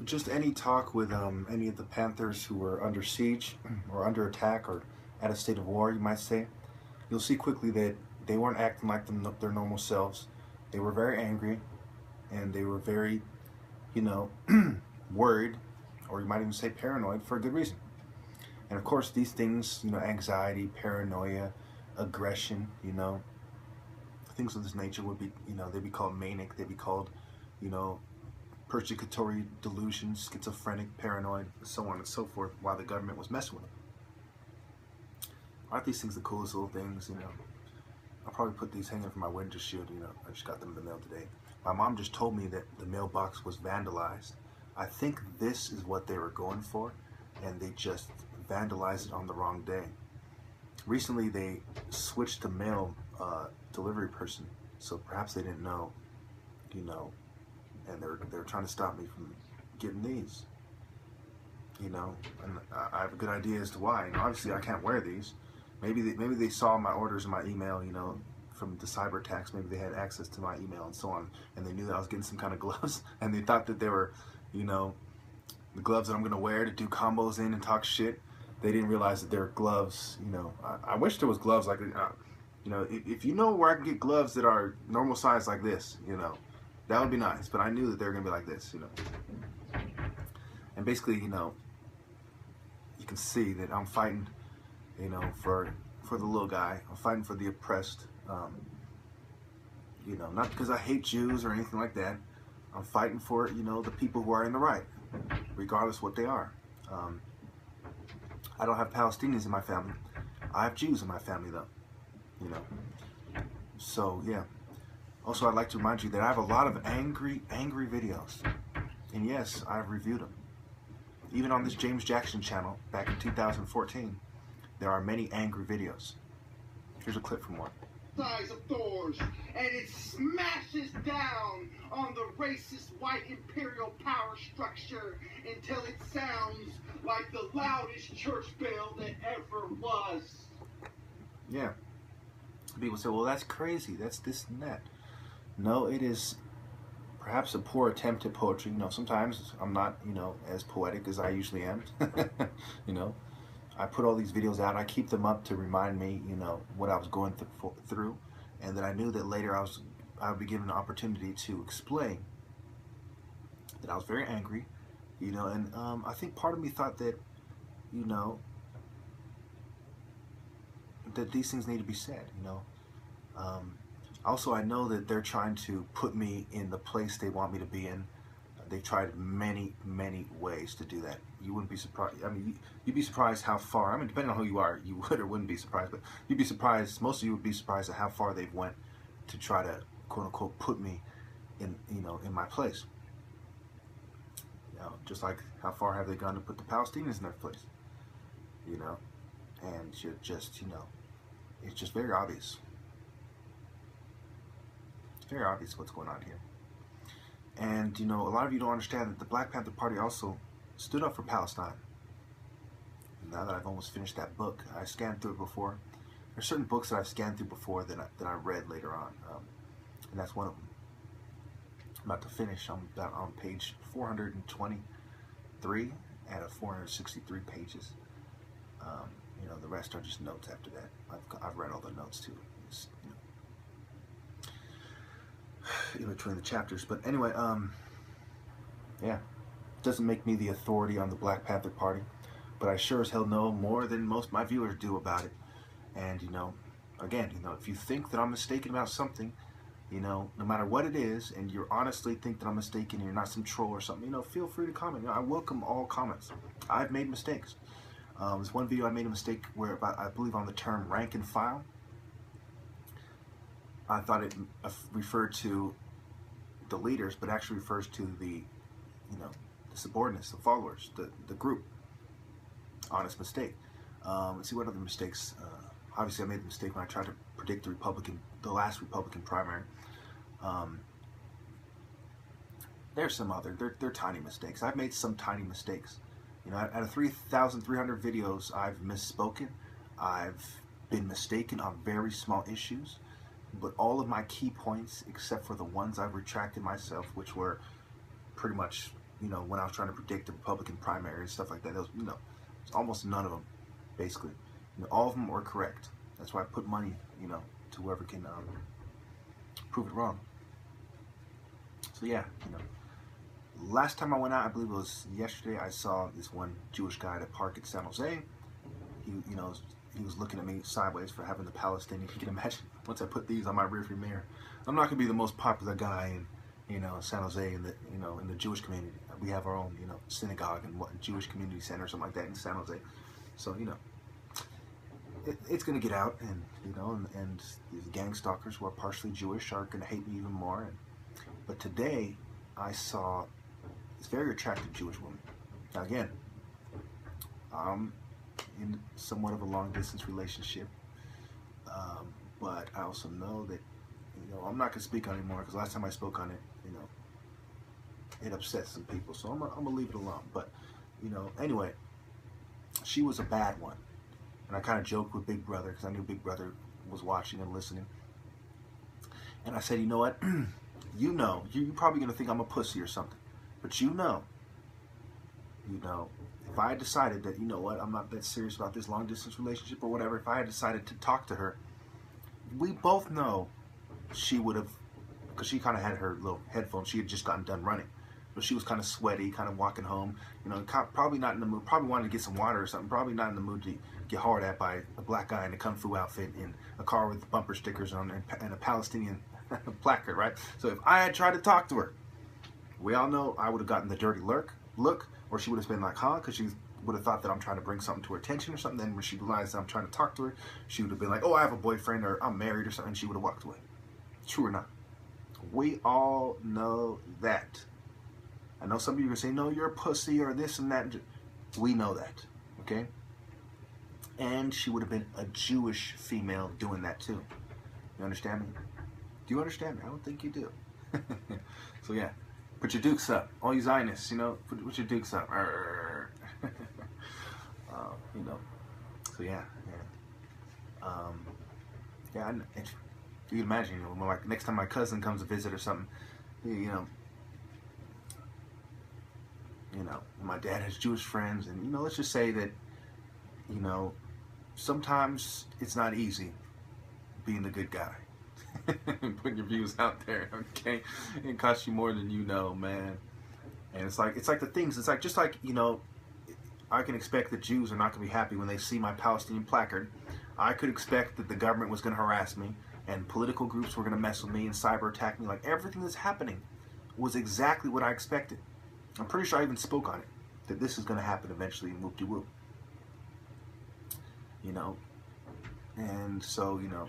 just any talk with any of the Panthers who were under siege or under attack or at a state of war, you might say, you'll see quickly that they weren't acting like their normal selves. They were very angry, and they were very, you know, worried, or you might even say paranoid, for a good reason. And of course, these things, you know, anxiety, paranoia, aggression, you know, things of this nature would be, you know, they'd be called manic, they'd be called, you know, persecutory delusions, schizophrenic, paranoid, so on and so forth, while the government was messing with them. Aren't these things the coolest little things, you know? I'll probably put these hanging from my window shield, you know. I just got them in the mail today. My mom just told me that the mailbox was vandalized. I think this is what they were going for, and they just vandalized it on the wrong day. Recently, they switched to mail delivery person, so perhaps they didn't know, you know, and they're trying to stop me from getting these, you know. And I have a good idea as to why. You know, obviously, I can't wear these. Maybe they saw my orders in my email, you know, from the cyber attacks. Maybe they had access to my email and so on, and they knew that I was getting some kind of gloves, and they thought that they were, you know, the gloves that I'm gonna wear to do combos in and talk shit. They didn't realize that they were gloves. You know, I wish there was gloves like, you know, if you know where I can get gloves that are normal size like this, you know, that would be nice. But I knew that they were gonna be like this, you know. And basically, you know, you can see that I'm fighting, you know, for the little guy. I'm fighting for the oppressed. You know, not because I hate Jews or anything like that. I'm fighting for, you know, the people who are in the right, regardless what they are. I don't have Palestinians in my family. I have Jews in my family, though. You know. So yeah. Also, I'd like to remind you that I have a lot of angry videos, and yes, I've reviewed them. Even on this James Jackson channel back in 2014, there are many angry videos. Here's a clip from one. Size of doors, and it smashes down on the racist white imperial power structure until it sounds like the loudest church bell that ever was. Yeah. People say, well, that's crazy. That's this and that. No, it is perhaps a poor attempt at poetry. You know, sometimes I'm not, you know, as poetic as I usually am. You know. I put all these videos out. I keep them up to remind me, you know, what I was going through, and that I knew that later I would be given an opportunity to explain that I was very angry, you know, and I think part of me thought that, you know, that these things need to be said, you know. Also, I know that they're trying to put me in the place they want me to be in. They've tried many ways to do that. You wouldn't be surprised. I mean, you'd be surprised how far. I mean, depending on who you are, you would or wouldn't be surprised. But you'd be surprised. Most of you would be surprised at how far they've went to try to, quote unquote, put me in, you know, in my place. You know, just like how far have they gone to put the Palestinians in their place? You know, and you're just, you know, it's just very obvious. It's very obvious what's going on here. And, you know, a lot of you don't understand that the Black Panther Party also stood up for Palestine. Now that I've almost finished that book, I scanned through it before. There's certain books that I've scanned through before that I read later on, and that's one of them. I'm about to finish. I'm about on page 423 out of 463 pages. You know, the rest are just notes after that. I've read all the notes too. It's, you know, in between the chapters. But anyway, yeah, it doesn't make me the authority on the Black Panther Party, but I sure as hell know more than most of my viewers do about it. And, you know, again, you know, if you think that I'm mistaken about something, you know, no matter what it is, and you honestly think that I'm mistaken and you're not some troll or something, you know, feel free to comment. You know, I welcome all comments. I've made mistakes. There's one video I made a mistake where I believe on the term rank and file. I thought it referred to the leaders, but actually refers to the, you know, the subordinates, the followers, the group. Honest mistake. Let's see what other mistakes. Obviously, I made the mistake when I tried to predict the last Republican primary. There's some other, they're tiny mistakes. I've made some tiny mistakes. You know, out of 3,300 videos, I've misspoken. I've been mistaken on very small issues. But all of my key points, except for the ones I've retracted myself, which were pretty much you know, when I was trying to predict the Republican primary and stuff like that. There was, you know, it's almost none of them, basically. You know, all of them were correct. That's why I put money, you know, to whoever can prove it wrong. So yeah, you know, last time I went out, I believe it was yesterday, I saw this one Jewish guy at a park in San Jose. You know, he was looking at me sideways for having the Palestinian. You can imagine, once I put these on my rearview mirror, I'm not gonna be the most popular guy in, you know, San Jose, in the, you know, in the Jewish community. We have our own, you know, synagogue and what, Jewish community center or something like that in San Jose. So, you know, it's gonna get out, and you know, and these gang stalkers who are partially Jewish are gonna hate me even more. But today, I saw this very attractive Jewish woman. Now again, I'm in somewhat of a long-distance relationship, but I also know that, you know, I'm not gonna speak on it anymore, because last time I spoke on it, you know, it upset some people. So I'm gonna leave it alone. But, you know, anyway, she was a bad one. And I kind of joked with Big Brother, because I knew Big Brother was watching and listening. And I said, you know what? You know, you're probably going to think I'm a pussy or something. But you know, if I had decided that, you know what, I'm not that serious about this long-distance relationship or whatever, if I had decided to talk to her, we both know she would have, because she kind of had her little headphones, she had just gotten done running. But she was kind of sweaty, kind of walking home, you know, probably not in the mood, probably wanted to get some water or something, probably not in the mood to get hard at by a black guy in a kung fu outfit in a car with bumper stickers on and a Palestinian placard, right? So if I had tried to talk to her, we all know I would have gotten the dirty look, or she would have been like, huh? Because she would have thought that I'm trying to bring something to her attention or something. Then when she realized that I'm trying to talk to her, she would have been like, oh, I have a boyfriend, or I'm married or something, and she would have walked away. True or not? We all know that. I know some of you are going to say, no, you're a pussy or this and that. We know that, okay? And she would have been a Jewish female doing that too. You understand me? Do you understand me? I don't think you do. So yeah, put your dukes up. All you Zionists, you know, put your dukes up. You know, so yeah. Yeah, you can imagine, you know, like next time my cousin comes to visit or something, you know, my dad has Jewish friends, and, you know, let's just say that, you know, sometimes it's not easy being the good guy. Putting your views out there, okay? It costs you more than you know, man. And it's like the things, it's like, just like, you know, I can expect that Jews are not going to be happy when they see my Palestinian placard. I could expect that the government was going to harass me, and political groups were going to mess with me and cyber attack me. Like, everything that's happening was exactly what I expected. I'm pretty sure I even spoke on it, that this is going to happen eventually, and whoop-de-whoop. You know? And so, you know,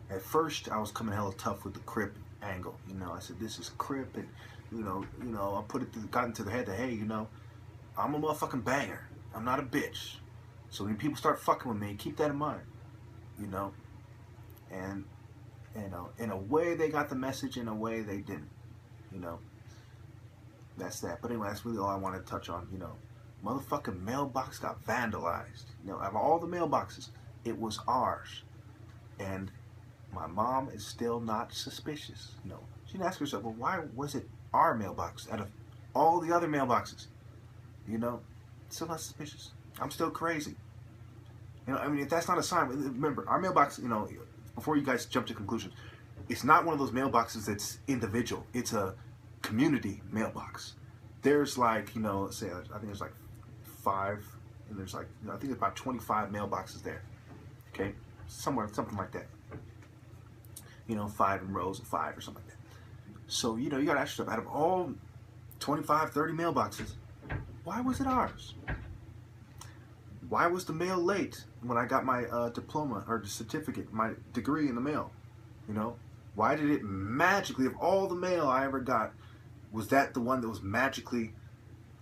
at first I was coming hella tough with the Crip angle. You know, I said, this is Crip, and, you know, I got into the head that, hey, you know, I'm a motherfucking banger. I'm not a bitch. So when people start fucking with me, keep that in mind. You know? And, you know, in a way they got the message, in a way they didn't. You know? That's that. But anyway, that's really all I wanted to touch on. You know, motherfucking mailbox got vandalized. You know, out of all the mailboxes, it was ours. And my mom is still not suspicious. You know, she didn't ask herself, well, why was it our mailbox out of all the other mailboxes? You know, still not suspicious. I'm still crazy. You know, I mean, if that's not a sign, remember, our mailbox, you know, before you guys jump to conclusions, it's not one of those mailboxes that's individual. It's a community mailbox. There's like, you know, say, I think there's like 5, and there's like, you know, I think there's about 25 mailboxes there. Okay? Somewhere, something like that. You know, 5 in rows of 5 or something like that. So, you know, you gotta ask yourself, out of all 25, 30 mailboxes, why was it ours? Why was the mail late when I got my diploma or the certificate, my degree in the mail? You know, why did it magically, of all the mail I ever got, was that the one that was magically,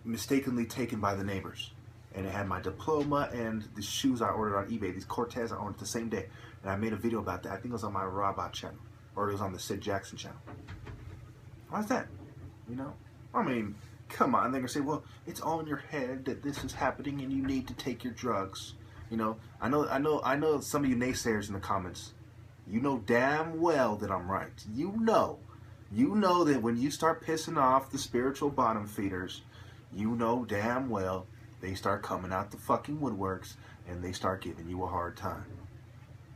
mistakenly taken by the neighbors? And it had my diploma and the shoes I ordered on eBay, these Cortez I ordered the same day. And I made a video about that. I think it was on my Robot channel, or it was on the Sid Jackson channel. Why's that? You know, I mean, come on. They're gonna say, well, it's all in your head that this is happening and you need to take your drugs. You know, I know some of you naysayers in the comments, you know damn well that I'm right. You know that when you start pissing off the spiritual bottom feeders, you know damn well they start coming out the fucking woodworks and they start giving you a hard time.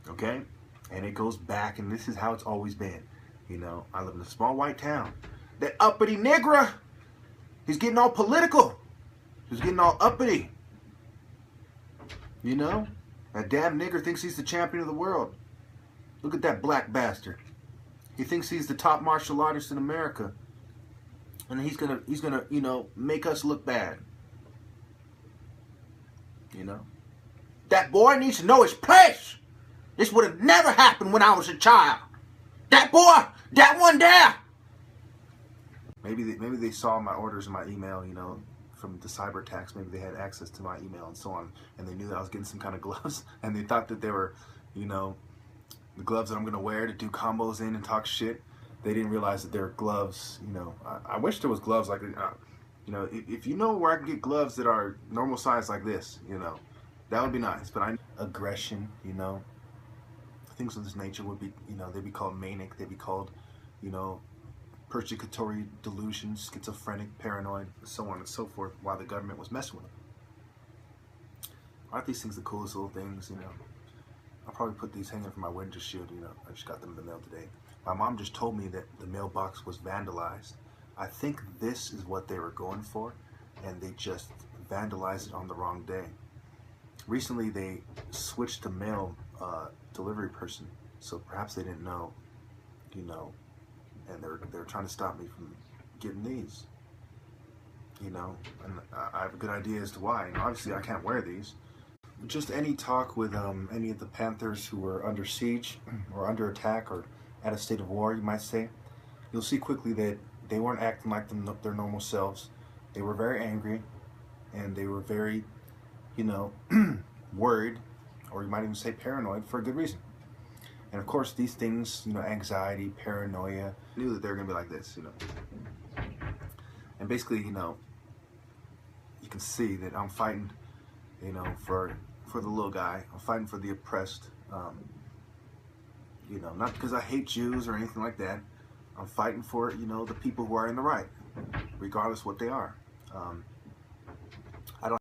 Okay? And it goes back, and this is how it's always been. You know, I live in a small white town. That uppity nigger, he's getting all political. He's getting all uppity. You know? That damn nigger thinks he's the champion of the world. Look at that black bastard. He thinks he's the top martial artist in America. And he's gonna, you know, make us look bad. You know? That boy needs to know his place. This would have never happened when I was a child. That boy, that one there. Maybe they saw my orders in my email, you know, from the cyber attacks. Maybe they had access to my email and so on, and they knew that I was getting some kind of gloves, and they thought that they were, you know, the gloves that I'm gonna wear to do combos in and talk shit. They didn't realize that they were gloves. You know, I wish there was gloves like, you know, if you know where I can get gloves that are normal size like this, you know, that would be nice. But aggression, you know, things of this nature would be, you know, they'd be called manic. They'd be called, you know, persecutory delusion, schizophrenic, paranoid, so on and so forth, while the government was messing with them. Aren't these things the coolest little things, you know? I'll probably put these hanging from my window shield, you know. I just got them in the mail today. My mom just told me that the mailbox was vandalized. I think this is what they were going for, and they just vandalized it on the wrong day. Recently, they switched to mail delivery person, so perhaps they didn't know, you know, and they're trying to stop me from getting these, you know, and I have a good idea as to why. You know, obviously, I can't wear these. Just any talk with any of the Panthers who were under siege or under attack or at a state of war, you might say, you'll see quickly that they weren't acting like their normal selves. They were very angry, and they were very, you know, worried, or you might even say paranoid, for a good reason. And of course, these things, you know, anxiety, paranoia, I knew that they were going to be like this, you know. And basically, you know, you can see that I'm fighting, you know, for the little guy. I'm fighting for the oppressed. You know, not because I hate Jews or anything like that. I'm fighting for, you know, the people who are in the right, regardless what they are.